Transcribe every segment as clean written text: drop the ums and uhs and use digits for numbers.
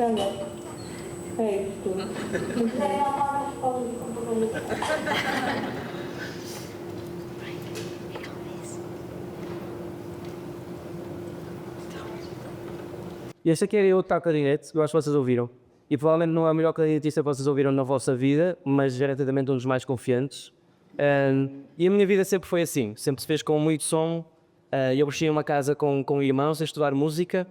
É isto. E esta aqui era eu tocar clarinete, eu acho que vocês ouviram. E provavelmente não é o melhor clarinetista que vocês ouviram na vossa vida, mas garantidamente um dos mais confiantes. E a minha vida sempre foi assim, sempre se fez com muito som. Eu cresci em uma casa com irmãos a estudar música,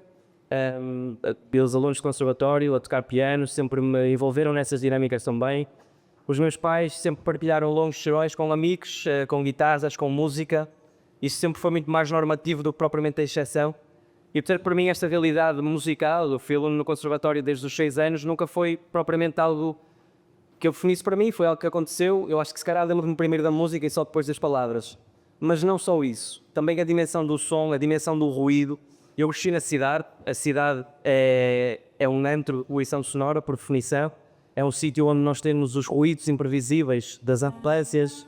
pelos alunos de conservatório, a tocar piano, sempre me envolveram nessas dinâmicas também. Os meus pais sempre partilharam longos serões com amigos, com guitarras, com música. Isso sempre foi muito mais normativo do que propriamente a exceção. E portanto, para mim, esta realidade musical, eu fui aluno no conservatório desde os 6 anos, nunca foi propriamente algo que eu definisse para mim, foi algo que aconteceu. Eu acho que se calhar lembro-me primeiro da música e só depois das palavras. Mas não só isso, também a dimensão do som, a dimensão do ruído. Eu cresci na cidade, a cidade é um antro de poluição sonora, por definição. É um sítio onde nós temos os ruídos imprevisíveis das ambulâncias,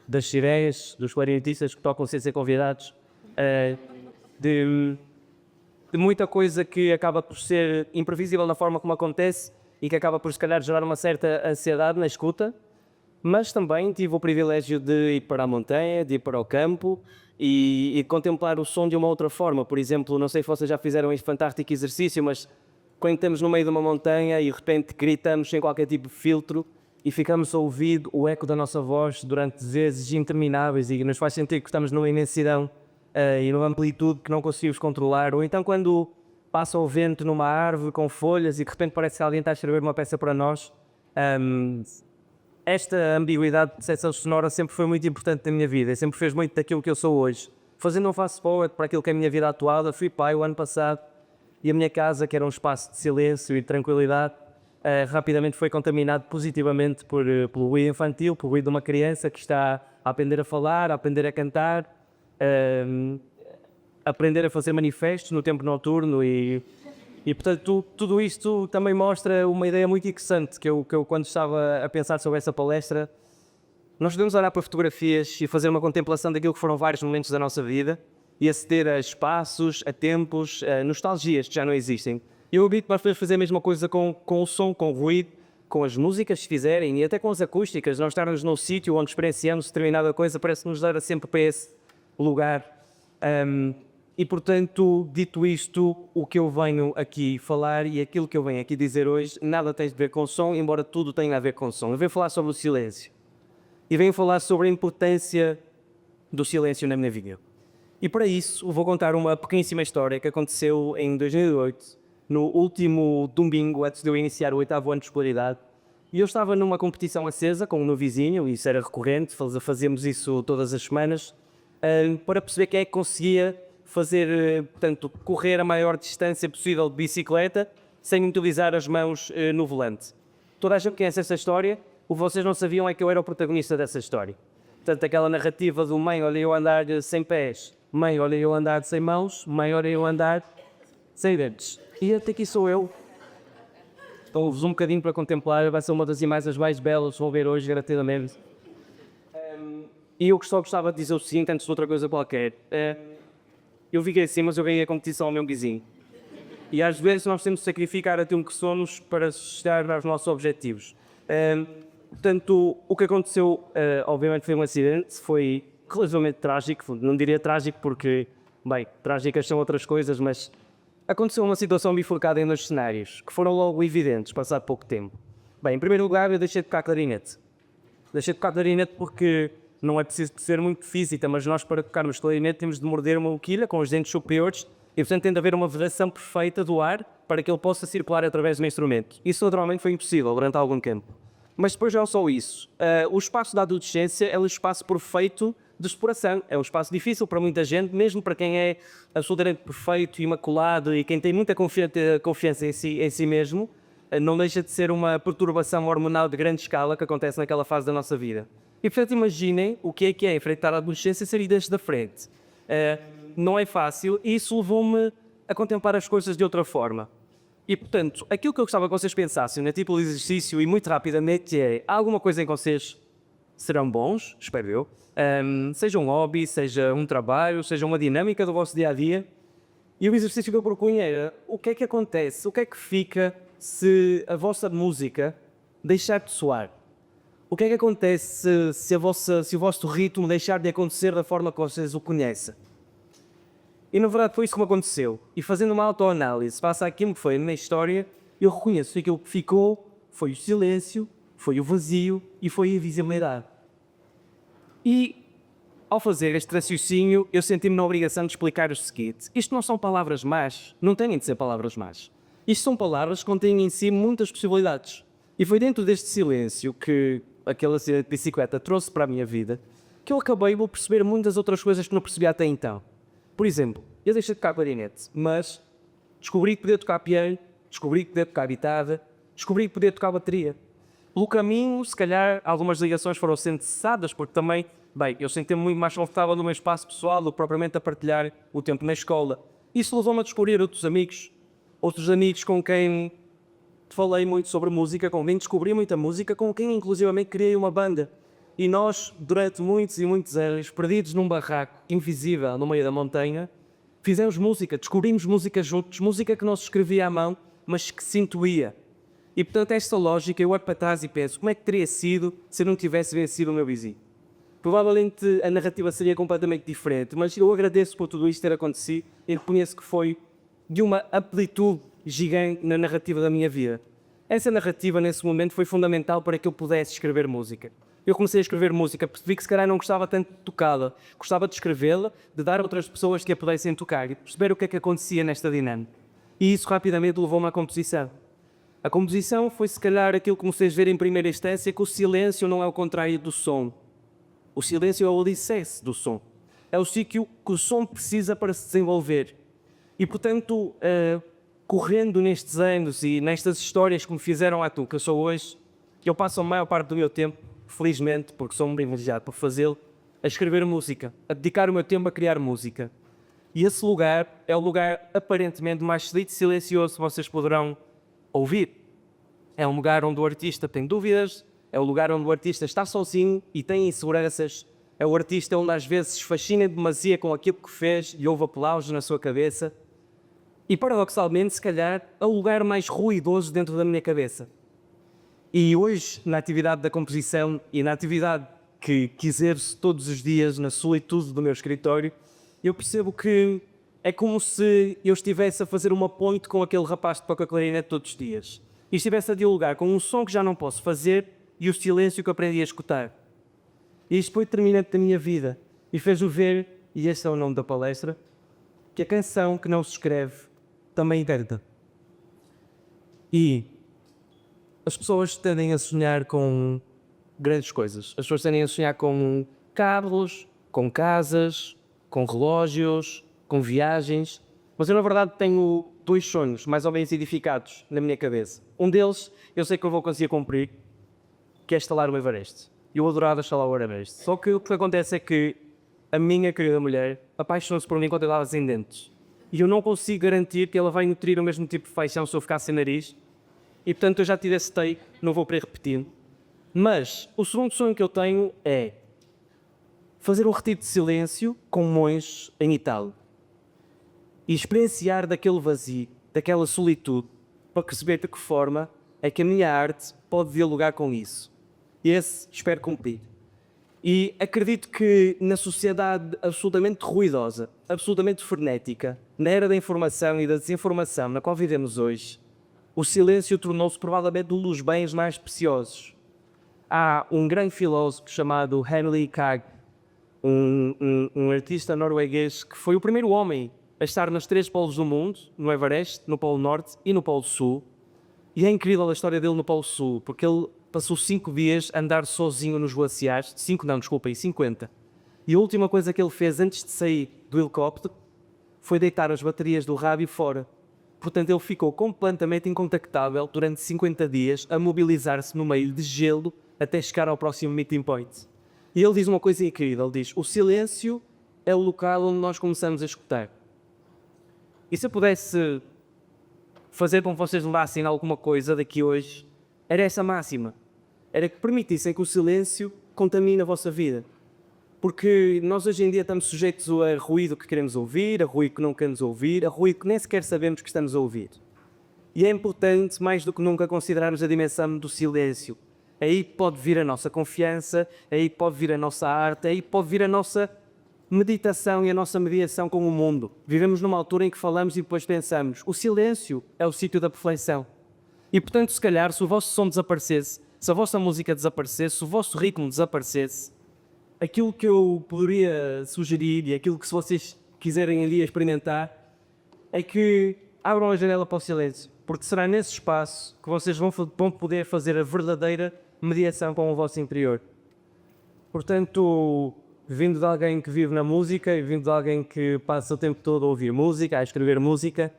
das sirenes, dos clarinetistas que tocam sem ser convidados, de muita coisa que acaba por ser imprevisível na forma como acontece e que acaba por, se calhar, gerar uma certa ansiedade na escuta. Mas também tive o privilégio de ir para a montanha, de ir para o campo e contemplar o som de uma outra forma. Por exemplo, não sei se vocês já fizeram este fantástico exercício, mas quando estamos no meio de uma montanha e de repente gritamos sem qualquer tipo de filtro e ficamos a ouvir o eco da nossa voz durante vezes intermináveis e nos faz sentir que estamos numa imensidão e numa amplitude que não conseguimos controlar. Ou então quando passa o vento numa árvore com folhas e de repente parece que alguém está a escrever uma peça para nós. Esta ambiguidade de percepção sonora sempre foi muito importante na minha vida, sempre fez muito daquilo que eu sou hoje. Fazendo um fast forward para aquilo que é a minha vida atual, fui pai o ano passado e a minha casa, que era um espaço de silêncio e de tranquilidade, rapidamente foi contaminado positivamente pelo ruído infantil, pelo ruído de uma criança que está a aprender a falar, a aprender a cantar, a aprender a fazer manifestos no tempo noturno e portanto, tudo isto também mostra uma ideia muito interessante que eu quando estava a pensar sobre essa palestra, nós podemos olhar para fotografias e fazer uma contemplação daquilo que foram vários momentos da nossa vida e aceder a espaços, a tempos, a nostalgias que já não existem. Eu acredito que nós podemos fazer a mesma coisa com o som, com o ruído, com as músicas se fizerem e até com as acústicas. Nós estarmos num sítio onde experienciamos determinada coisa parece que nos leva sempre para esse lugar. E portanto, dito isto, o que eu venho aqui falar e aquilo que eu venho aqui dizer hoje, nada tem a ver com som, embora tudo tenha a ver com som. Eu venho falar sobre o silêncio. E venho falar sobre a importância do silêncio na minha vida. E para isso, vou contar uma pequeníssima história que aconteceu em 2008, no último domingo, antes de eu iniciar o 8º ano de escolaridade. E eu estava numa competição acesa com o meu vizinho, e isso era recorrente, fazíamos isso todas as semanas, para perceber quem é que conseguia fazer, portanto, correr a maior distância possível de bicicleta sem utilizar as mãos no volante. Toda a gente conhece essa história, o que vocês não sabiam é que eu era o protagonista dessa história. Portanto, aquela narrativa do mãe, olha eu andar sem pés, mãe, olha eu andar sem mãos, mãe, olha eu andar sem dentes. E até aqui sou eu. Estou-vos um bocadinho para contemplar, vai ser uma das imagens mais belas que vão ver hoje, garantidamente. E eu só gostava de dizer o seguinte, antes de outra coisa qualquer. Eu fiquei assim, mas eu ganhei a competição ao meu vizinho. E às vezes nós temos de sacrificar aquilo que somos para chegar aos nossos objetivos. Portanto, o que aconteceu, obviamente, foi um acidente, foi relativamente trágico, não diria trágico porque, bem, trágicas são outras coisas, mas aconteceu uma situação bifurcada em 2 cenários, que foram logo evidentes, passado pouco tempo. Bem, em primeiro lugar, eu deixei de tocar clarinete. Deixei de tocar clarinete porque não é preciso ser muito física, mas nós para tocarmos clarinete temos de morder uma boquilha com os dentes superiores e portanto tem de haver uma vedação perfeita do ar para que ele possa circular através do instrumento. Isso naturalmente foi impossível durante algum tempo. Mas depois não é só isso. O espaço da adolescência é um espaço perfeito de exploração. É um espaço difícil para muita gente, mesmo para quem é absolutamente perfeito, imaculado e quem tem muita confiança em si mesmo, não deixa de ser uma perturbação hormonal de grande escala que acontece naquela fase da nossa vida. E portanto imaginem o que é enfrentar a adolescência e sair desde da frente. Não é fácil e isso levou-me a contemplar as coisas de outra forma. E portanto, aquilo que eu gostava que vocês pensassem no tipo de exercício e muito rapidamente é, há alguma coisa em que vocês serão bons, espero eu, seja um hobby, seja um trabalho, seja uma dinâmica do vosso dia-a-dia. E o exercício que eu propunha era, o que é que acontece, o que é que fica se a vossa música deixar de soar? O que é que acontece se o vosso ritmo deixar de acontecer da forma que vocês o conhecem? E na verdade foi isso que me aconteceu. E fazendo uma autoanálise face àquilo que foi a minha história, eu reconheço que aquilo que ficou foi o silêncio, foi o vazio e foi a invisibilidade. E ao fazer este raciocínio, eu senti-me na obrigação de explicar o seguinte: isto não são palavras más, não têm de ser palavras más. Isto são palavras que contêm em si muitas possibilidades. E foi dentro deste silêncio que aquela acidente de bicicleta trouxe para a minha vida que eu acabei por perceber muitas outras coisas que não percebia até então. Por exemplo, eu deixei de tocar clarinete, mas descobri que podia tocar piano, descobri que podia tocar guitarra, descobri que podia tocar bateria. Pelo caminho, se calhar, algumas ligações foram sendo cessadas, porque também, eu senti-me muito mais confortável no meu espaço pessoal do que propriamente a partilhar o tempo na escola. Isso levou-me a descobrir outros amigos com quem falei muito sobre música, com quem descobri muita música, com quem inclusivamente criei uma banda. E nós, durante muitos e muitos anos, perdidos num barraco invisível no meio da montanha, fizemos música, descobrimos música juntos, música que não se escrevia à mão, mas que se intuía. E portanto esta lógica, eu olho para trás e penso, como é que teria sido se eu não tivesse vencido o meu vizinho? Provavelmente a narrativa seria completamente diferente, mas eu agradeço por tudo isto ter acontecido e reconheço que foi de uma amplitude gigante na narrativa da minha vida. Essa narrativa, nesse momento, foi fundamental para que eu pudesse escrever música. Eu comecei a escrever música, percebi que se calhar não gostava tanto de tocá-la, gostava de escrevê-la, de dar a outras pessoas que a pudessem tocar e perceber o que é que acontecia nesta dinâmica. E isso rapidamente levou-me à composição. A composição foi se calhar aquilo que vocês verem em primeira instância, que o silêncio não é o contrário do som. O silêncio é o alicerce do som. É o sítio que o som precisa para se desenvolver. E portanto, correndo nestes anos e nestas histórias que me fizeram a tu, que eu sou hoje, eu passo a maior parte do meu tempo, felizmente, porque sou um privilegiado por fazê-lo, a escrever música, a dedicar o meu tempo a criar música. E esse lugar é o lugar aparentemente mais solito e silencioso que vocês poderão ouvir. É um lugar onde o artista tem dúvidas, é o lugar onde o artista está sozinho e tem inseguranças, é o artista onde às vezes se fascina em demasia com aquilo que fez e ouve aplausos na sua cabeça. E paradoxalmente, se calhar, é o lugar mais ruidoso dentro da minha cabeça. E hoje, na atividade da composição e na atividade que exerço todos os dias na solitude do meu escritório, eu percebo que é como se eu estivesse a fazer uma ponte com aquele rapaz que toca clarinete todos os dias. E estivesse a dialogar com um som que já não posso fazer e o silêncio que aprendi a escutar. E isto foi determinante da minha vida e fez-o ver, e este é o nome da palestra, que a canção que não se escreve também canta. E as pessoas tendem a sonhar com grandes coisas. As pessoas tendem a sonhar com carros, com casas, com relógios, com viagens. Mas eu, na verdade, tenho dois sonhos mais ou menos edificados na minha cabeça. Um deles, eu sei que eu vou conseguir cumprir, que é escalar o Everest. Eu adorava escalar o Everest. Só que o que acontece é que a minha querida mulher apaixonou-se por mim quando eu estava sem dentes. E eu não consigo garantir que ela vai nutrir o mesmo tipo de paixão se eu ficar sem nariz. E portanto eu já tive esse take, não vou para ir repetindo. Mas o segundo sonho que eu tenho é fazer um retiro de silêncio com monges em Itália. E experienciar daquele vazio, daquela solitude, para perceber de que forma é que a minha arte pode dialogar com isso. E esse espero cumprir. E acredito que na sociedade absolutamente ruidosa, absolutamente frenética, na era da informação e da desinformação na qual vivemos hoje, o silêncio tornou-se provavelmente um dos bens mais preciosos. Há um grande filósofo chamado Henry Cagg, um artista norueguês que foi o primeiro homem a estar nos 3 polos do mundo, no Everest, no Polo Norte e no Polo Sul. E é incrível a história dele no Polo Sul, porque ele passou 5 dias a andar sozinho nos glaciares, 50. E a última coisa que ele fez antes de sair do helicóptero foi deitar as baterias do rádio fora. Portanto, ele ficou completamente incontactável durante 50 dias a mobilizar-se no meio de gelo até chegar ao próximo meeting point. E ele diz uma coisa incrível, ele diz: o silêncio é o local onde nós começamos a escutar. E se eu pudesse fazer com que vocês levassem alguma coisa daqui hoje, era essa máxima. Era que permitissem que o silêncio contamine a vossa vida. Porque nós hoje em dia estamos sujeitos a ruído que queremos ouvir, a ruído que não queremos ouvir, a ruído que nem sequer sabemos que estamos a ouvir. E é importante, mais do que nunca, considerarmos a dimensão do silêncio. Aí pode vir a nossa confiança, aí pode vir a nossa arte, aí pode vir a nossa meditação e a nossa mediação com o mundo. Vivemos numa altura em que falamos e depois pensamos. O silêncio é o sítio da perfeição. E portanto, se calhar, se o vosso som desaparecesse, se a vossa música desaparecesse, se o vosso ritmo desaparecesse, aquilo que eu poderia sugerir e aquilo que se vocês quiserem um dia experimentar é que abram a janela para o silêncio, porque será nesse espaço que vocês vão poder fazer a verdadeira mediação com o vosso interior. Portanto, vindo de alguém que vive na música e vindo de alguém que passa o tempo todo a ouvir música, a escrever música,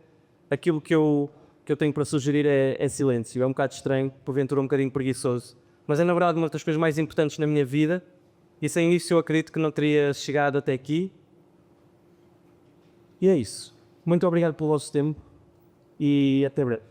aquilo que eu tenho para sugerir é silêncio. É um bocado estranho, porventura um bocadinho preguiçoso, mas é na verdade uma das coisas mais importantes na minha vida e sem isso eu acredito que não teria chegado até aqui. E é isso. Muito obrigado pelo vosso tempo e até breve.